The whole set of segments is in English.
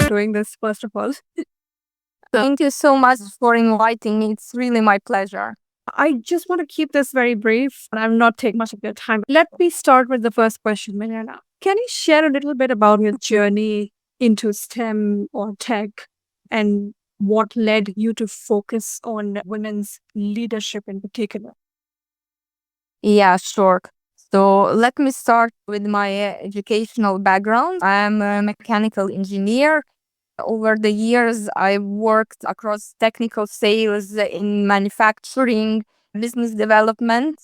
for doing this, first of all. Thank you so much for inviting me. It's really my pleasure. I just want to keep this very brief and I will not take much of your time. Let me start with the first question, Milena. Can you share a little bit about your journey into STEM or tech and what led you to focus on women's leadership in particular? Yeah, sure. So let me start with my educational background. I'm a mechanical engineer. Over the years, I worked across technical sales in manufacturing, business development,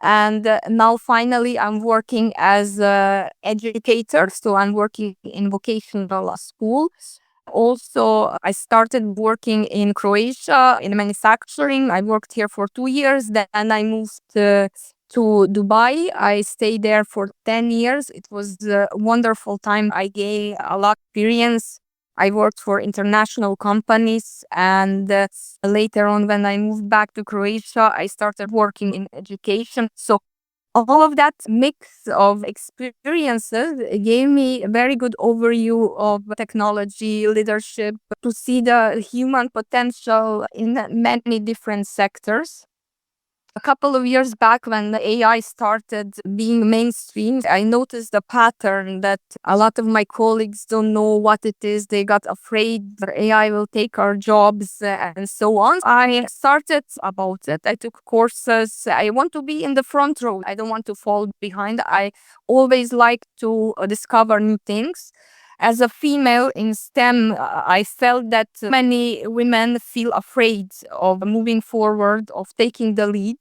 and now finally I'm working as an educator. So I'm working in vocational school. Also, I started working in Croatia in manufacturing. I worked here for 2 years. Then I moved to Dubai. I stayed there for 10 years. It was a wonderful time. I gained a lot of experience. I worked for international companies. And later on, when I moved back to Croatia, I started working in education. So all of that mix of experiences gave me a very good overview of technology, leadership, to see the human potential in many different sectors. A couple of years back, when the AI started being mainstream, I noticed a pattern that a lot of my colleagues don't know what it is. They got afraid that AI will take our jobs and so on. I started about it. I took courses. I want to be in the front row. I don't want to fall behind. I always like to discover new things. As a female in STEM, I felt that many women feel afraid of moving forward, of taking the lead.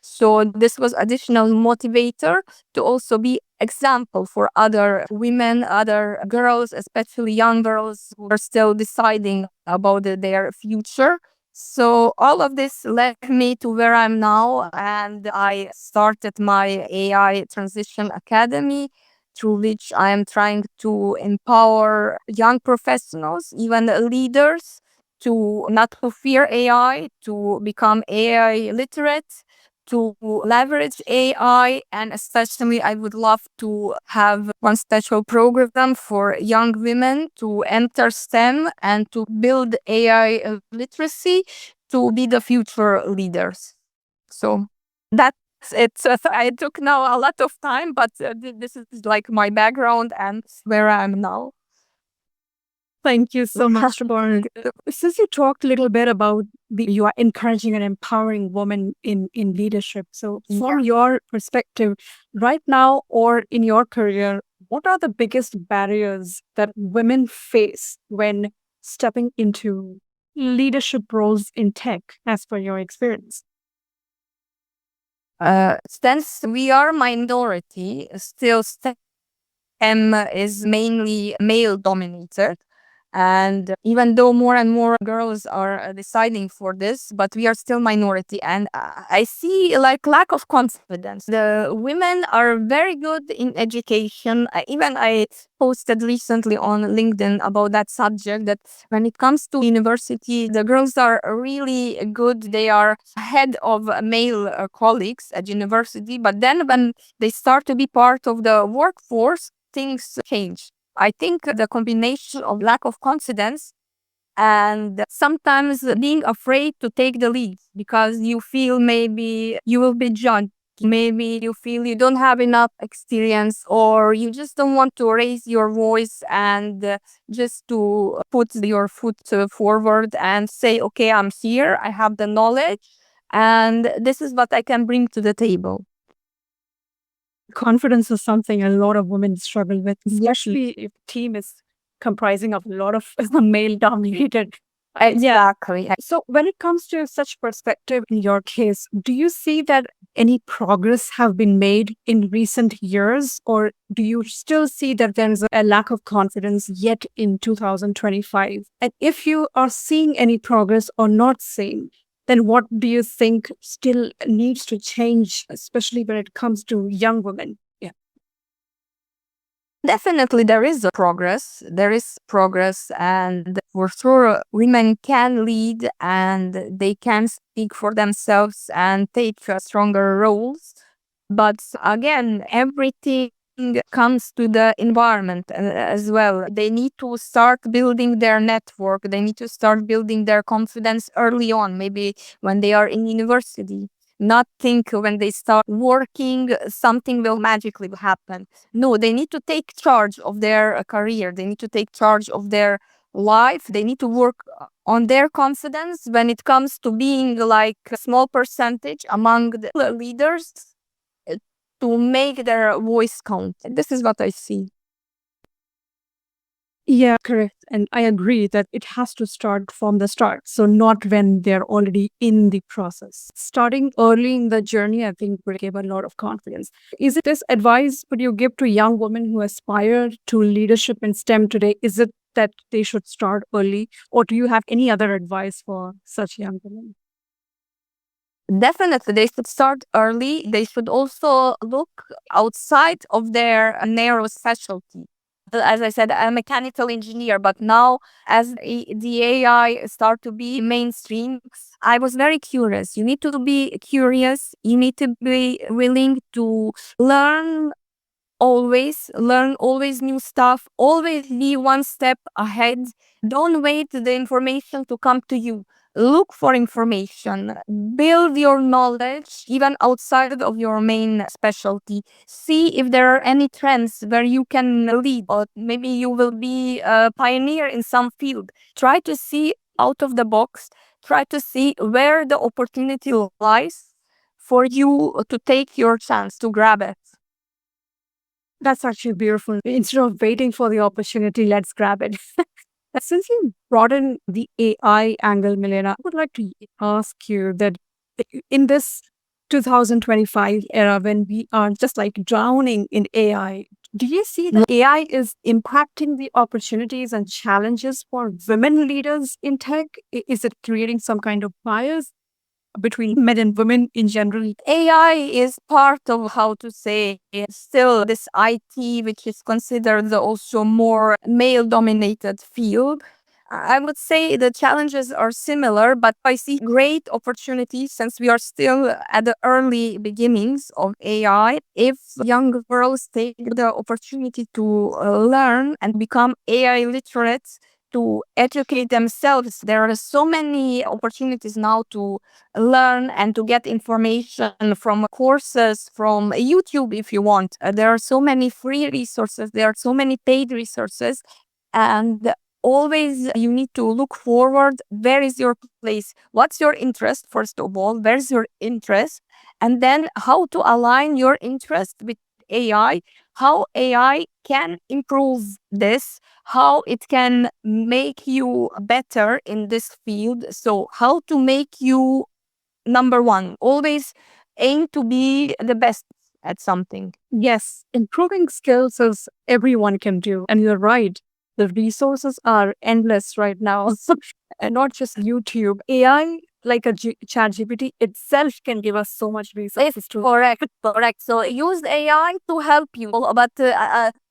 So this was additional motivator to also be example for other women, other girls, especially young girls who are still deciding about their future. So all of this led me to where I'm now, and I started my AI Transition Academy, through which I am trying to empower young professionals, even leaders, to not to fear AI, to become AI literate, to leverage AI. And especially, I would love to have one special program for young women to enter STEM and to build AI literacy to be the future leaders. So that's it. So I took now a lot of time, but this is like my background and where I am now. Thank you so much for since you talked a little bit about you are encouraging and empowering women in leadership. So from your perspective, right now or in your career, what are the biggest barriers that women face when stepping into leadership roles in tech, as per your experience? Since we are minority, still STEM is mainly male dominated. And even though more and more girls are deciding for this, but we are still minority. And I see like lack of confidence. The women are very good in education. Even I posted recently on LinkedIn about that subject, that when it comes to university, the girls are really good. They are ahead of male colleagues at university. But then when they start to be part of the workforce, things change. I think the combination of lack of confidence and sometimes being afraid to take the lead because you feel maybe you will be judged. Maybe you feel you don't have enough experience, or you just don't want to raise your voice and just to put your foot forward and say, okay, I'm here, I have the knowledge, and this is what I can bring to the table. Confidence is something a lot of women struggle with, especially if the team is comprising of a lot of male dominated. Exactly. So when it comes to such perspective in your case, do you see that any progress have been made in recent years, or do you still see that there is a lack of confidence yet in 2025? And if you are seeing any progress or not seeing, then what do you think still needs to change, especially when it comes to young women? Yeah. Definitely, there is a progress. There is progress, and for sure, women can lead and they can speak for themselves and take stronger roles. But again, everything comes to the environment as well. They need to start building their network. They need to start building their confidence early on, maybe when they are in university. Not think when they start working, something will magically happen. No, they need to take charge of their career. They need to take charge of their life. They need to work on their confidence when it comes to being like a small percentage among the leaders, uh, to make their voice count. This is what I see. Yeah, correct. And I agree that it has to start from the start. So, not when they're already in the process. Starting early in the journey, I think, would give a lot of confidence. Is it this advice would you give to young women who aspire to leadership in STEM today? Is it that they should start early? Or do you have any other advice for such young women? Definitely, they should start early. They should also look outside of their narrow specialty. As I said, I'm a mechanical engineer, but now as the AI start to be mainstream, I was very curious. You need to be curious. You need to be willing to learn always new stuff, always be one step ahead. Don't wait the information to come to you. Look for information, build your knowledge even outside of your main specialty. See if there are any trends where you can lead, or maybe you will be a pioneer in some field. Try to see out of the box, try to see where the opportunity lies for you to take your chance to grab it. That's actually beautiful. Instead of waiting for the opportunity, let's grab it. Since you brought in the AI angle, Milena, I would like to ask you that in this 2025 era, when we are just like drowning in AI, do you see that AI is impacting the opportunities and challenges for women leaders in tech? Is it creating some kind of bias between men and women in general? AI is part of, how to say, still this IT, which is considered also more male dominated field. I would say the challenges are similar, but I see great opportunities since we are still at the early beginnings of AI. If young girls take the opportunity to learn and become AI literate, to educate themselves, there are so many opportunities now to learn and to get information from courses, from YouTube if you want. There are so many free resources, there are so many paid resources, and always you need to look forward. Where is your place? What's your interest, first of all? Where's your interest? And then how to align your interest with AI, how AI can improve this, how it can make you better in this field. So, how to make you number one. Always aim to be the best at something. Yes, improving skills is everyone can do. And you're right. The resources are endless right now. And not just YouTube. AI, like a chat GPT itself can give us so much resources too. Correct, correct. So use AI to help you. But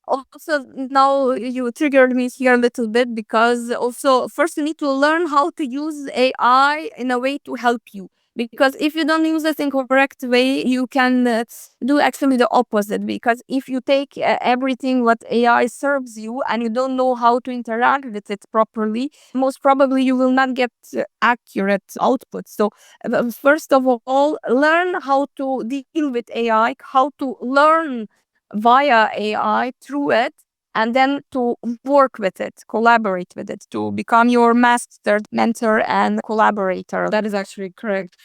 also now you triggered me here a little bit, because also first you need to learn how to use AI in a way to help you. Because if you don't use it in correct way, you can do actually the opposite. Because if you take everything what AI serves you and you don't know how to interact with it properly, most probably you will not get accurate output. So first of all, learn how to deal with AI, how to learn via AI through it, and then to work with it, collaborate with it, to become your master, mentor, and collaborator. That is actually correct.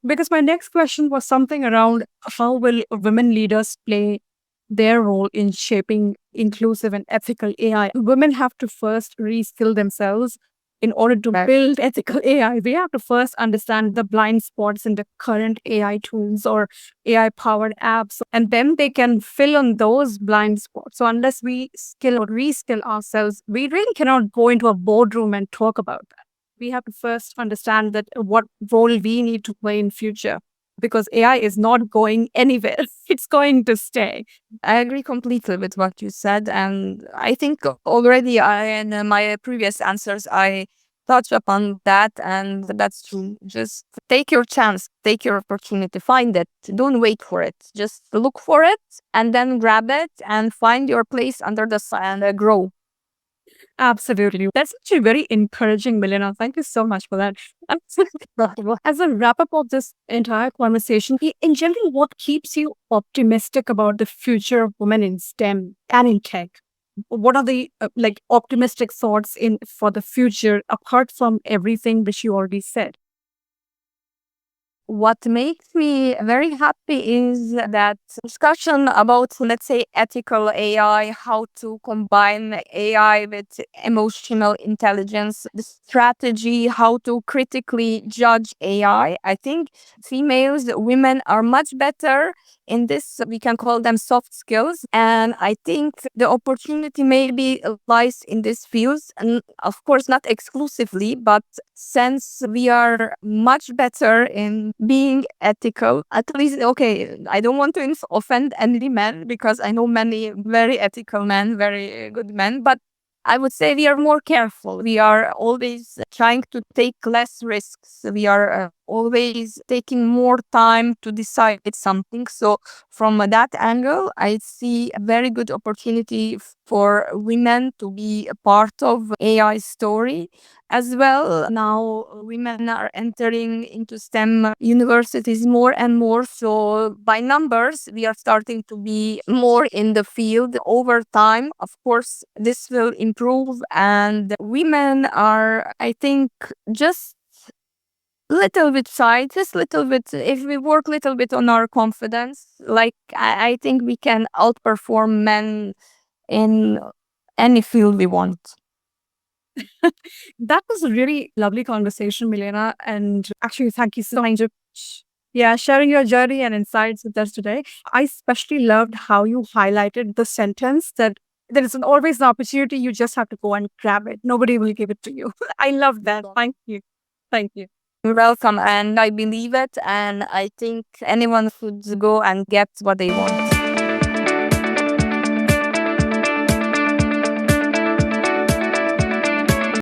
Because my next question was something around how will women leaders play their role in shaping inclusive and ethical AI? Women have to first reskill themselves in order to build ethical AI. We have to first understand the blind spots in the current AI tools or AI powered apps, and then they can fill in those blind spots. So, unless we skill or reskill ourselves, we really cannot go into a boardroom and talk about that. We have to first understand that what role we need to play in future, because AI is not going anywhere. It's going to stay. I agree completely with what you said, and I think already in my previous answers I touch upon that, and that's true. Just take your chance, take your opportunity, find it. Don't wait for it. Just look for it and then grab it and find your place under the sun and grow. Absolutely. That's actually very encouraging, Milena. Thank you so much for that. As a wrap up of this entire conversation, in general, what keeps you optimistic about the future of women in STEM and in tech? What are the like optimistic thoughts in for the future apart from everything which you already said? What makes me very happy is that discussion about, let's say, ethical AI, how to combine AI with emotional intelligence, the strategy, how to critically judge AI. I think females, women are much better in this. We can call them soft skills. And I think the opportunity maybe lies in these fields. And of course, not exclusively, but since we are much better in being ethical, at least, okay, I don't want to offend any men because I know many very ethical men, very good men, but I would say we are more careful. We are always trying to take less risks. We are always taking more time to decide something. So, from that angle, I see a very good opportunity for women to be a part of AI story as well. Now, women are entering into STEM universities more and more. So, by numbers, we are starting to be more in the field over time. Of course, this will improve, and women are, I think, just little bit shy, just little bit. If we work little bit on our confidence, like I think we can outperform men in any field we want. That was a really lovely conversation, Milena. And actually, thank you so much. Yeah, sharing your journey and insights with us today. I especially loved how you highlighted the sentence that there is always an opportunity. You just have to go and grab it. Nobody will give it to you. I love that. Thank you. Thank you. You're welcome, and I believe it, and I think anyone should go and get what they want.